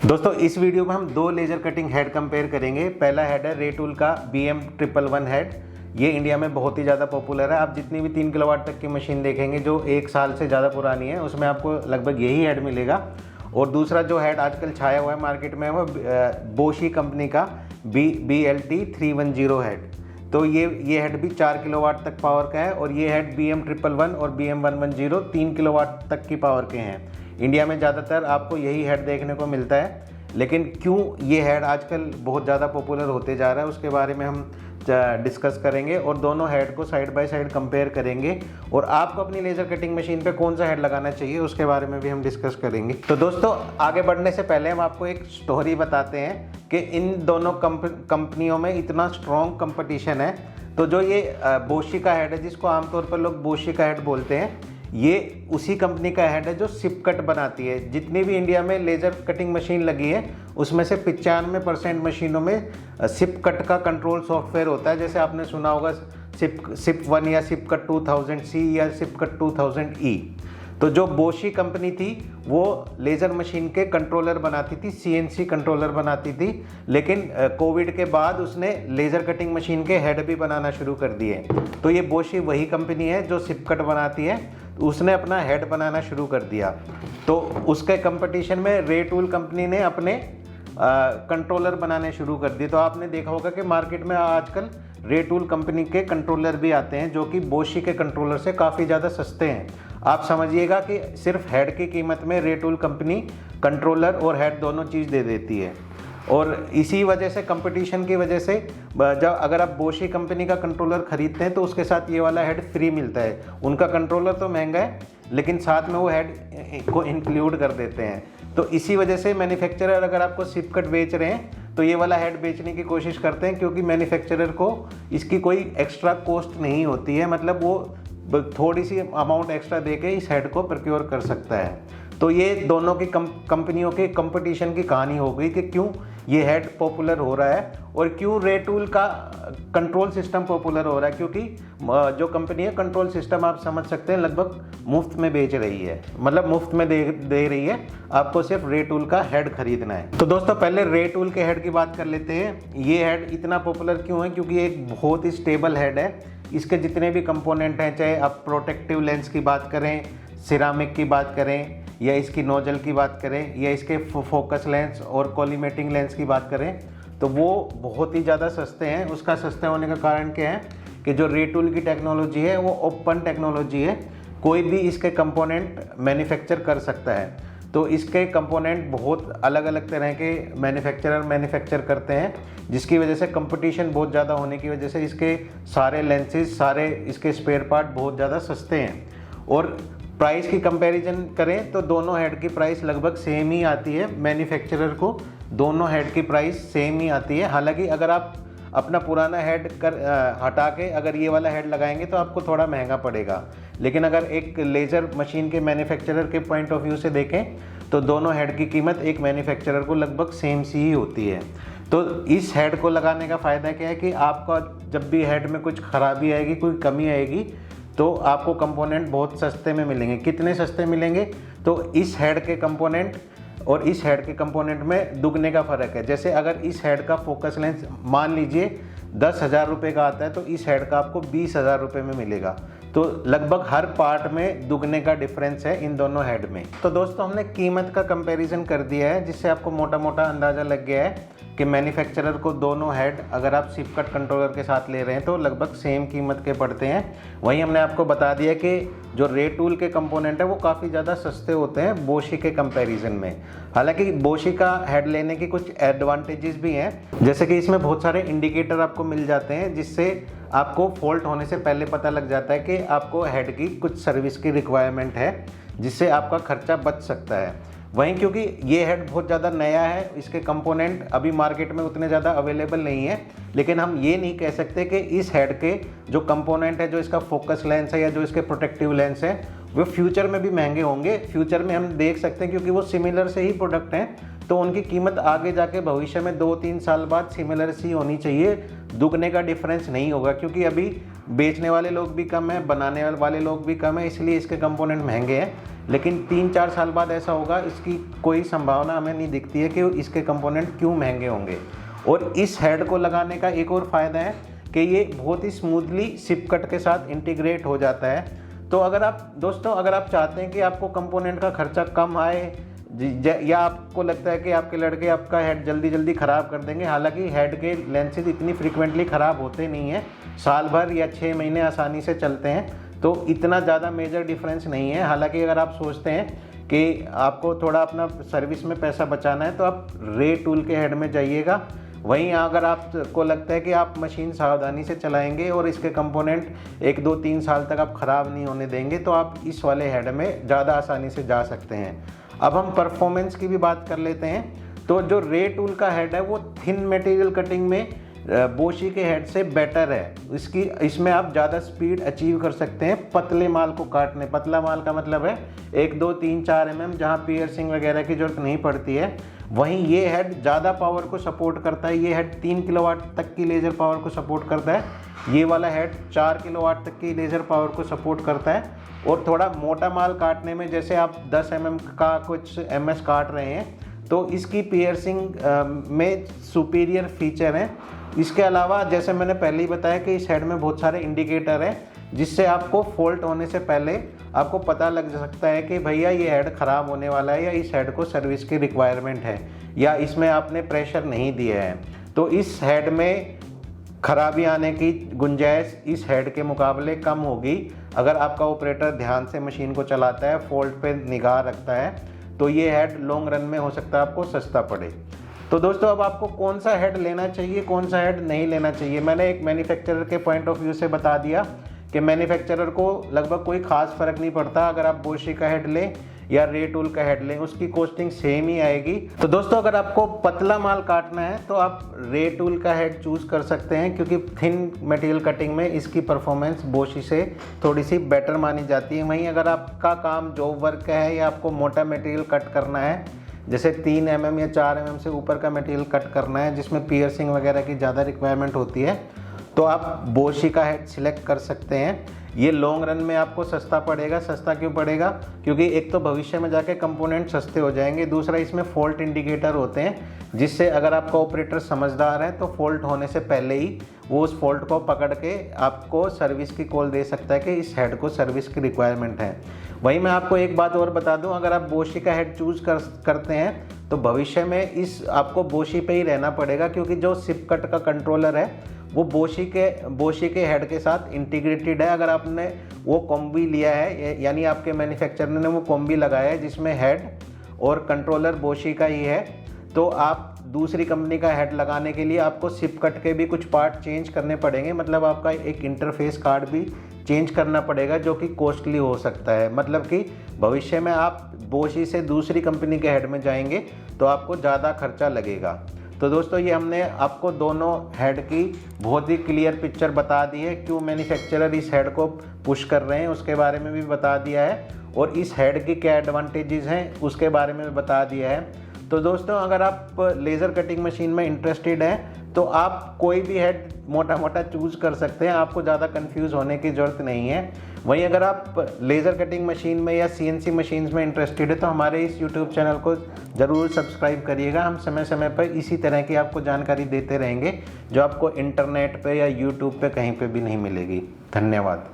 दोस्तों इस वीडियो में हम दो लेज़र कटिंग हेड कंपेयर करेंगे। पहला हेड है रेटूल का BM111 हेड। ये इंडिया में बहुत ही ज़्यादा पॉपुलर है। आप जितनी भी 3 किलोवाट तक की मशीन देखेंगे जो 1 साल से ज़्यादा पुरानी है उसमें आपको लगभग यही हेड मिलेगा। और दूसरा जो हेड आजकल छाया हुआ है मार्केट में वो बोशी कंपनी का BLT310 हेड। तो ये हेड भी 4 किलोवाट तक पावर का है और ये हेड BM111 और BM110 3 किलोवाट तक की पावर के हैं। इंडिया में ज़्यादातर आपको यही हेड देखने को मिलता है, लेकिन क्यों ये हेड आजकल बहुत ज़्यादा पॉपुलर होते जा रहा है उसके बारे में हम डिस्कस करेंगे और दोनों हेड को साइड बाय साइड कंपेयर करेंगे। और आपको अपनी लेज़र कटिंग मशीन पे कौन सा हेड लगाना चाहिए उसके बारे में भी हम डिस्कस करेंगे। तो दोस्तों आगे बढ़ने से पहले हम आपको एक स्टोरी बताते हैं कि इन दोनों कंपनियों में इतना स्ट्रॉन्ग कंपटीशन है। तो जो ये बोशी का हेड है जिसको आमतौर पर लोग बोशी का हेड बोलते हैं, ये उसी कंपनी का हेड है जो सिप कट बनाती है। जितनी भी इंडिया में लेज़र कटिंग मशीन लगी है उसमें से 95% मशीनों में सिप कट का कंट्रोल सॉफ्टवेयर होता है। जैसे आपने सुना होगा सिप 1 या सिप कट 2000C या सिप कट 2000E। तो जो बोशी कंपनी थी वो लेज़र मशीन के कंट्रोलर बनाती थी, CNC कंट्रोलर बनाती थी, लेकिन कोविड के बाद उसने लेज़र कटिंग मशीन के हेड भी बनाना शुरू कर दिए। तो ये बोशी वही कंपनी है जो सिप कट बनाती है, उसने अपना हेड बनाना शुरू कर दिया। तो उसके कंपटीशन में रेटूल कंपनी ने अपने कंट्रोलर बनाने शुरू कर दिए। तो आपने देखा होगा कि मार्केट में आजकल रेटूल कंपनी के कंट्रोलर भी आते हैं जो कि बोशी के कंट्रोलर से काफ़ी ज़्यादा सस्ते हैं। आप समझिएगा कि सिर्फ हेड की कीमत में रेटूल कंपनी कंट्रोलर और हेड दोनों चीज़ दे देती है। और इसी वजह से कंपटीशन की वजह से जब अगर आप बोशी कंपनी का कंट्रोलर खरीदते हैं तो उसके साथ ये वाला हेड फ्री मिलता है। उनका कंट्रोलर तो महंगा है लेकिन साथ में वो हेड को इंक्लूड कर देते हैं। तो इसी वजह से मैन्युफैक्चरर अगर आपको सिप कट बेच रहे हैं तो ये वाला हेड बेचने की कोशिश करते हैं, क्योंकि मैन्युफैक्चरर को इसकी कोई एक्स्ट्रा कॉस्ट नहीं होती है। मतलब वो थोड़ी सी अमाउंट एक्स्ट्रा दे के इस हेड को प्रोक्योर कर सकता है। तो ये दोनों की कंपनियों के कंपटीशन की कहानी हो गई कि क्यों ये हेड पॉपुलर हो रहा है और क्यों रेटूल का कंट्रोल सिस्टम पॉपुलर हो रहा है। क्योंकि जो कंपनी है कंट्रोल सिस्टम आप समझ सकते हैं लगभग मुफ्त में बेच रही है, मतलब मुफ्त में दे रही है, आपको सिर्फ रेटूल का हेड खरीदना है। तो दोस्तों पहले रेटूल के हेड की बात कर लेते हैं। ये हेड इतना पॉपुलर क्यों है? क्योंकि एक बहुत ही स्टेबल हेड है। इसके जितने भी कंपोनेंट हैं, चाहे आप प्रोटेक्टिव लेंस की बात करें, सिरामिक की बात करें, या इसकी नोजल की बात करें, या इसके फोकस लेंस और कोलिमेटिंग लेंस की बात करें, तो वो बहुत ही ज़्यादा सस्ते हैं। उसका सस्ते होने का कारण क्या है कि जो रेटूल की टेक्नोलॉजी है वो ओपन टेक्नोलॉजी है, कोई भी इसके कंपोनेंट मैन्युफैक्चर कर सकता है। तो इसके कंपोनेंट बहुत अलग अलग तरह के मैन्युफैक्चर करते हैं, जिसकी वजह से कंपटीशन बहुत ज़्यादा होने की वजह से इसके सारे लेंसेज, सारे इसके स्पेयर पार्ट बहुत ज़्यादा सस्ते हैं। और प्राइस की कंपैरिजन करें तो दोनों हेड की प्राइस लगभग सेम ही आती है। मैन्युफैक्चरर को दोनों हेड की प्राइस सेम ही आती है। हालांकि अगर आप अपना पुराना हेड हटा के अगर ये वाला हेड लगाएंगे तो आपको थोड़ा महंगा पड़ेगा, लेकिन अगर एक लेज़र मशीन के मैन्युफैक्चरर के पॉइंट ऑफ व्यू से देखें तो दोनों हेड की कीमत एक मैन्युफैक्चरर को लगभग सेम सी ही होती है। तो इस हेड को लगाने का फ़ायदा क्या है कि आपका जब भी हेड में कुछ खराबी आएगी, कोई कमी आएगी, तो आपको कंपोनेंट बहुत सस्ते में मिलेंगे। कितने सस्ते मिलेंगे? तो इस हेड के कंपोनेंट और इस हेड के कंपोनेंट में दुगने का फ़र्क है। जैसे अगर इस हेड का फोकस लेंस मान लीजिए 10,000 रुपये का आता है तो इस हेड का आपको 20,000 रुपये में मिलेगा। तो लगभग हर पार्ट में दुगने का डिफरेंस है इन दोनों हेड में। तो दोस्तों हमने कीमत का कंपैरिजन कर दिया है, जिससे आपको मोटा मोटा अंदाज़ा लग गया है कि मैन्युफैक्चरर को दोनों हेड अगर आप सिप कट कंट्रोलर के साथ ले रहे हैं तो लगभग सेम कीमत के पड़ते हैं। वहीं हमने आपको बता दिया कि जो रेटूल के कंपोनेंट है वो काफ़ी ज़्यादा सस्ते होते हैं बोशी के कंपैरिजन में। हालांकि बोशी का हेड लेने की कुछ एडवांटेजेस भी हैं, जैसे कि इसमें बहुत सारे इंडिकेटर आपको मिल जाते हैं, जिससे आपको फॉल्ट होने से पहले पता लग जाता है कि आपको हेड की कुछ सर्विस की रिक्वायरमेंट है, जिससे आपका खर्चा बच सकता है। वहीं क्योंकि ये हेड बहुत ज़्यादा नया है, इसके कंपोनेंट अभी मार्केट में उतने ज़्यादा अवेलेबल नहीं है, लेकिन हम ये नहीं कह सकते कि इस हेड के जो कंपोनेंट है, जो इसका फोकस लेंस है या जो इसके प्रोटेक्टिव लेंस है, वो फ्यूचर में भी महंगे होंगे। फ्यूचर में हम देख सकते हैं क्योंकि वो सिमिलर से ही प्रोडक्ट हैं, तो उनकी कीमत आगे जाके भविष्य में 2-3 साल बाद सिमिलर सी होनी चाहिए, दुगने का डिफरेंस नहीं होगा। क्योंकि अभी बेचने वाले लोग भी कम हैं, बनाने वाले लोग भी कम हैं, इसलिए इसके कंपोनेंट महंगे हैं। लेकिन 3-4 साल बाद ऐसा होगा, इसकी कोई संभावना हमें नहीं दिखती है कि इसके कंपोनेंट क्यों महंगे होंगे। और इस हेड को लगाने का एक और फ़ायदा है कि ये बहुत ही स्मूथली सिपकट के साथ इंटीग्रेट हो जाता है। तो अगर आप दोस्तों अगर आप चाहते हैं कि आपको कंपोनेंट का खर्चा कम आए, या आपको लगता है कि आपके लड़के आपका हेड जल्दी जल्दी ख़राब कर देंगे, हालांकि हेड के लेंसेज इतनी फ्रीक्वेंटली ख़राब होते नहीं हैं, साल भर या 6 महीने आसानी से चलते हैं, तो इतना ज़्यादा मेजर डिफरेंस नहीं है। हालांकि अगर आप सोचते हैं कि आपको थोड़ा अपना सर्विस में पैसा बचाना है तो आप रे टूल के हेड में जाइएगा। वहीं अगर आपको लगता है कि आप मशीन सावधानी से चलाएंगे और इसके कंपोनेंट 1, 2, 3 साल तक आप ख़राब नहीं होने देंगे, तो आप इस वाले हेड में ज़्यादा आसानी से जा सकते हैं। अब हम परफॉर्मेंस की भी बात कर लेते हैं। तो जो रे टूल का हेड है वो थिन मटेरियल कटिंग में बोशी के हेड से बेटर है। इसमें आप ज़्यादा स्पीड अचीव कर सकते हैं पतले माल को काटने। पतला माल का मतलब है 1, 2, 3, 4 mm, जहाँ पियर्सिंग वगैरह की जरूरत नहीं पड़ती है। वहीं ये हेड ज़्यादा पावर को सपोर्ट करता है। ये हेड 3 किलोवाट तक की लेज़र पावर को सपोर्ट करता है। ये वाला हेड 4 किलोवाट तक की लेज़र पावर को सपोर्ट करता है। और थोड़ा मोटा माल काटने में, जैसे आप 10 mm का कुछ MS काट रहे हैं, तो इसकी पियर्सिंग में सुपीरियर फीचर हैं। इसके अलावा जैसे मैंने पहले ही बताया कि इस हेड में बहुत सारे इंडिकेटर हैं, जिससे आपको फॉल्ट होने से पहले आपको पता लग सकता है कि भैया ये हेड ख़राब होने वाला है, या इस हेड को सर्विस की रिक्वायरमेंट है, या इसमें आपने प्रेशर नहीं दिया है। तो इस हेड में खराबी आने की गुंजाइश इस हेड के मुकाबले कम होगी अगर आपका ऑपरेटर ध्यान से मशीन को चलाता है, फॉल्ट पे निगाह रखता है। तो ये हेड लॉन्ग रन में हो सकता है आपको सस्ता पड़े। तो दोस्तों अब आपको कौन सा हेड लेना चाहिए, कौन सा हेड नहीं लेना चाहिए, मैंने एक मैन्युफैक्चरर के पॉइंट ऑफ व्यू से बता दिया कि मैन्युफैक्चरर को लगभग कोई ख़ास फ़र्क नहीं पड़ता। अगर आप बोशी का हेड लें या रे टूल का हेड लें, उसकी कॉस्टिंग सेम ही आएगी। तो दोस्तों अगर आपको पतला माल काटना है तो आप रे टूल का हेड चूज़ कर सकते हैं, क्योंकि थिन मटेरियल कटिंग में इसकी परफॉर्मेंस बोशी से थोड़ी सी बेटर मानी जाती है। वहीं अगर आपका काम जॉब वर्क का है या आपको मोटा मटेरियल कट करना है, जैसे 3 mm या 4 mm से ऊपर का मटेरियल कट करना है, जिसमें पियर्सिंग वगैरह की ज़्यादा रिक्वायरमेंट होती है, तो आप बोशी का हेड सिलेक्ट कर सकते हैं। ये लॉन्ग रन में आपको सस्ता पड़ेगा। सस्ता क्यों पड़ेगा? क्योंकि एक तो भविष्य में जाके कंपोनेंट सस्ते हो जाएंगे, दूसरा इसमें फॉल्ट इंडिकेटर होते हैं, जिससे अगर आपका ऑपरेटर समझदार है तो फॉल्ट होने से पहले ही वो उस फॉल्ट को पकड़ के आपको सर्विस की कॉल दे सकता है कि इस हेड को सर्विस की रिक्वायरमेंट है। वहीं मैं आपको एक बात और बता दूं, अगर आप बोशी का हेड चूज़ करते हैं तो भविष्य में आपको बोशी पे ही रहना पड़ेगा, क्योंकि जो सिपकट का कंट्रोलर है वो बोशी के हेड के साथ इंटीग्रेटेड है। अगर आपने वो कॉम्बी लिया है, यानी आपके मैन्युफैक्चरर ने वो कॉम्बी लगाया है जिसमें हेड और कंट्रोलर बोशी का ही है, तो आप दूसरी कंपनी का हेड लगाने के लिए आपको सिपकट के भी कुछ पार्ट चेंज करने पड़ेंगे। मतलब आपका एक इंटरफेस कार्ड भी चेंज करना पड़ेगा, जो कि कॉस्टली हो सकता है। मतलब कि भविष्य में आप बोशी से दूसरी कंपनी के हेड में जाएंगे तो आपको ज़्यादा खर्चा लगेगा। तो दोस्तों ये हमने आपको दोनों हेड की बहुत ही क्लियर पिक्चर बता दी है। क्यों मैन्युफैक्चरर इस हेड को पुश कर रहे हैं उसके बारे में भी बता दिया है, और इस हेड की क्या एडवांटेजेस हैं उसके बारे में भी बता दिया है। तो दोस्तों अगर आप लेज़र कटिंग मशीन में इंटरेस्टेड हैं तो आप कोई भी हेड मोटा मोटा चूज़ कर सकते हैं, आपको ज़्यादा कंफ्यूज होने की ज़रूरत नहीं है। वहीं अगर आप लेज़र कटिंग मशीन में या CNC मशीन्स में इंटरेस्टेड है तो हमारे इस YouTube चैनल को ज़रूर सब्सक्राइब करिएगा। हम समय समय पर इसी तरह की आपको जानकारी देते रहेंगे जो आपको इंटरनेट पे या YouTube पे कहीं पे भी नहीं मिलेगी। धन्यवाद।